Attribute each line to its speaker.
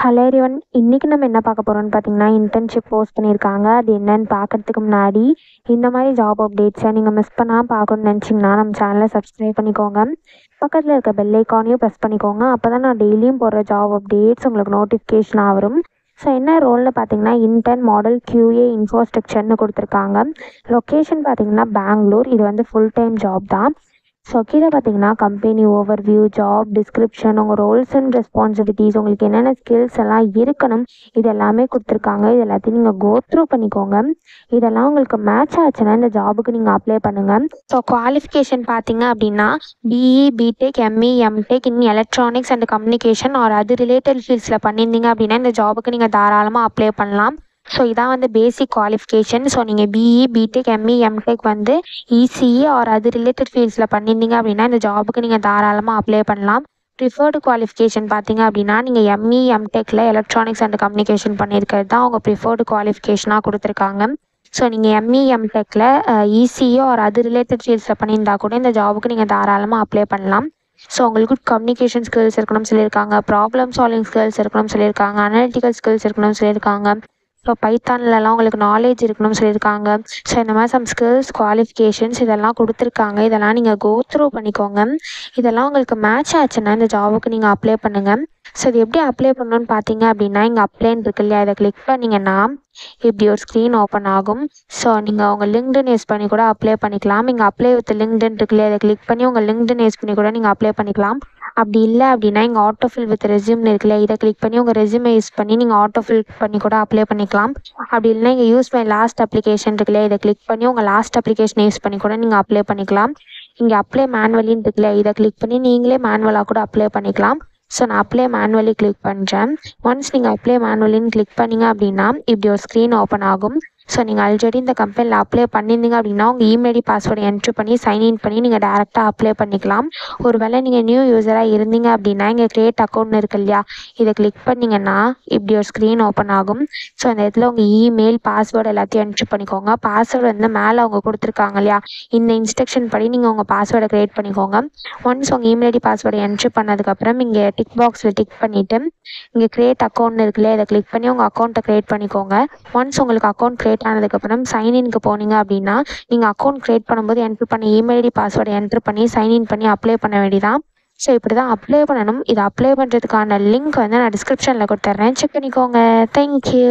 Speaker 1: Hello everyone. இன்னைக்கு நம்ம என்ன பார்க்க போறோம்னு பார்த்தீங்கன்னா, இன்டர்ன்ஷிப் போஸ்ட் பண்ணியிருக்காங்க. அது என்னன்னு பார்க்கறதுக்கு முன்னாடி, இந்த மாதிரி ஜாப் அப்டேட்ஸை நீங்கள் மிஸ் பண்ணாமல் பார்க்கணும்னு நினச்சிங்கன்னா, நம்ம சேனலை சப்ஸ்கிரைப் பண்ணிக்கோங்க. பக்கத்தில் இருக்க பெல் ஐக்கானையும் ப்ரெஸ் பண்ணிக்கோங்க. அப்போ தான் நான் டெய்லியும் போடுற ஜாப் அப்டேட்ஸ் உங்களுக்கு நோட்டிஃபிகேஷனாக வரும். ஸோ என்ன ரோல்னு பார்த்தீங்கன்னா, இன்டர்ன் மாடல் QA இன்ஃப்ராஸ்ட்ரக்சர்னு கொடுத்துருக்காங்க. லொக்கேஷன் பார்த்தீங்கன்னா பெங்களூர். இது வந்து ஃபுல் டைம் ஜாப் தான். ஸோ கீழே பார்த்தீங்கன்னா கம்பெனி ஓவர்வியூ, ஜாப் டிஸ்கிரிப்ஷன், உங்கள் ரோல்ஸ் அண்ட் ரெஸ்பான்சிபிலிட்டிஸ், உங்களுக்கு என்னென்ன ஸ்கில்ஸ் எல்லாம் இருக்கணும், இது எல்லாமே கொடுத்துருக்காங்க. இது எல்லாத்தையும் நீங்கள் கோ த்ரூ பண்ணிக்கோங்க. இதெல்லாம் உங்களுக்கு மேட்ச் ஆச்சுன்னா இந்த ஜாபுக்கு நீங்கள் அப்ளை பண்ணுங்கள். ஸோ குவாலிஃபிகேஷன் பார்த்தீங்க அப்படின்னா BE, BTech, ME, MTech in electronics and communication or அது ரிலேட்டட் ஃபீல்ட்ஸில் பண்ணியிருந்தீங்க அப்படின்னா இந்த ஜாபுக்கு நீங்கள் தாராளமாக அப்ளை பண்ணலாம். ஸோ இதான் வந்து பேசிக் குவாலிஃபிகேஷன். ஸோ நீங்கள் BE, BTech, ME, MTech வந்து ECE ஆர் அது ரிலேட்டட் ஃபீல்ட்ஸில் பண்ணியிருந்தீங்க அப்படின்னா இந்த ஜாபுக்கு நீங்கள் தாராளமாக அப்ளை பண்ணலாம். ப்ரிஃபர்டு குவாலிஃபிகேஷன் பார்த்தீங்க அப்படின்னா நீங்கள் ME, MTechல எலக்ட்ரானிக்ஸ் அண்ட் கம்யூனிகேஷன் பண்ணியிருக்கிறது தான் அவங்க ப்ரிஃபர்டு குவாலிஃபிகேஷனாக கொடுத்துருக்காங்க. ஸோ நீங்கள் ME, MTechல ECE ஆர் அது ரிலேட்டட் ஃபீல்ட்ஸில் பண்ணியிருந்தா கூட இந்த ஜாபுக்கு நீங்கள் தாராளமாக அப்ளை பண்ணலாம். ஸோ உங்களுக்கு கம்யூனிகேஷன் ஸ்கில்ஸ் இருக்கணும்னு சொல்லியிருக்காங்க, ப்ராப்ளம் சால்விங் ஸ்கில்ஸ் இருக்கணும்னு சொல்லியிருக்காங்க, அனலிட்டிக்கல் ஸ்கில்ஸ் இருக்கணும்னு சொல்லியிருக்காங்க. ஸோ பைத்தான்லலாம் உங்களுக்கு நாலேஜ் இருக்கணும்னு சொல்லியிருக்காங்க. ஸோ இந்த மாதிரி சம் ஸ்கில்ஸ், குவாலிஃபிகேஷன்ஸ் இதெல்லாம் கொடுத்துருக்காங்க. இதெல்லாம் நீங்கள் கோ த்ரூ பண்ணிக்கோங்க. இதெல்லாம் உங்களுக்கு மேட்ச் ஆச்சுன்னா இந்த ஜாபுக்கு நீங்கள் அப்ளை பண்ணுங்கள். ஸோ இது எப்படி அப்ளை பண்ணணும்னு பார்த்தீங்க அப்படின்னா, இங்கே அப்ளைன்னு இருக்கு இல்லையா, இதை கிளிக் பண்ணிங்கன்னா இப்படி ஒரு ஸ்க்ரீன் ஓப்பன் ஆகும். ஸோ நீங்கள் உங்கள் லிங்க்டின் யூஸ் பண்ணி கூட அப்ளை பண்ணிக்கலாம். இங்கே அப்ளை வித் லிங்க்டின் இருக்கு இல்லையா, இதை கிளிக் பண்ணி உங்கள் லிங்க்டின் யூஸ் பண்ணி கூட நீங்கள் அப்ளை பண்ணிக்கலாம். அப்படி இல்லை அப்படின்னா இங்கே ஆட்டோஃபில் வித் ரெஸ்யூம்னு இருக்குல்ல, இதை கிளிக் பண்ணி உங்கள் ரெஸ்யூமை யூஸ் பண்ணி நீங்கள் ஆட்டோஃபில் பண்ணி கூட அப்ளை பண்ணிக்கலாம். அப்படி இல்லைன்னா இங்கே யூஸ் மை லாஸ்ட் அப்ளிகேஷன் இருக்குல்ல, இதை கிளிக் பண்ணி உங்கள் லாஸ்ட் அப்ளிகேஷனை யூஸ் பண்ணி கூட நீங்கள் அப்ளை பண்ணிக்கலாம். இங்கே அப்ளை மேனுவலின்னு இருக்குல்ல, இதை கிளிக் பண்ணி நீங்களே மேனுவலாக கூட அப்ளை பண்ணிக்கலாம். ஸோ நான் அப்ளை மேனுவலி கிளிக் பண்ணுறேன். ஒன்ஸ் நீங்கள் அப்ளை மேனுவலின்னு கிளிக் பண்ணிங்க அப்படின்னா இப்படி ஒரு ஸ்க்ரீன் ஓப்பன் ஆகும். ஸோ நீங்கள் ஆல்ரெடி இந்த கம்பெனியில் அப்ளை பண்ணியிருந்தீங்க அப்படின்னா உங்கள் இமெயில் ஐடி பாஸ்வேர்டை என்ட்ரு பண்ணி சைன்இன் பண்ணி நீங்கள் டேரெக்டாக அப்ளை பண்ணிக்கலாம். ஒருவேளை நீங்கள் நியூ யூஸராக இருந்தீங்க அப்படின்னா இங்கே க்ரியேட் அக்கௌண்ட் இருக்கு இல்லையா, இதை கிளிக் பண்ணிங்கன்னா இப்படி ஒரு ஸ்க்ரீன் ஓப்பன் ஆகும். ஸோ அந்த இடத்துல உங்கள் இமெயில் பாஸ்வேர்டு எல்லாத்தையும் என்ட்ரு பண்ணிக்கோங்க. பாஸ்வேர்டு வந்து மேலே அவங்க கொடுத்துருக்காங்க இல்லையா, இந்த இன்ஸ்ட்ரக்ஷன் படி நீங்கள் உங்கள் பாஸ்வேர்டை க்ரியேட் பண்ணிக்கோங்க. ஒன்ஸ் உங்கள் இமெயில் ஐடி பாஸ்வேர்டை என்ட்ரு பண்ணதுக்கப்புறம் இங்கே டிக் பாக்ஸில் டிக் பண்ணிவிட்டு இங்கே க்ரியேட் அக்கௌண்ட் இருக்கு இல்லையா, இதை கிளிக் பண்ணி உங்கள் அக்கௌண்ட்டை க்ரியேட் பண்ணிக்கோங்க. ஒன்ஸ் உங்களுக்கு அக்கௌண்ட் க்ரியேட் ஆனதுக்கப்புறம் சைன்இன்க்கு போனீங்க அப்படின்னா நீங்கள் அக்கௌண்ட் க்ரியேட் பண்ணும்போது என்ட்ரு பண்ணி இமெயில் ஐடி பாஸ்வேர்டை என்ட்ரு பண்ணி சைன்இன் பண்ணி அப்ளை பண்ண வேண்டியதான். ஸோ இப்படி தான் அப்ளை பண்ணணும். இதை அப்ளை பண்ணுறதுக்கான லிங்க் வந்து நான் டிஸ்கிரிப்ஷனில் கொடுத்துட்றேன், செக் பண்ணிக்கோங்க. தேங்க்யூ.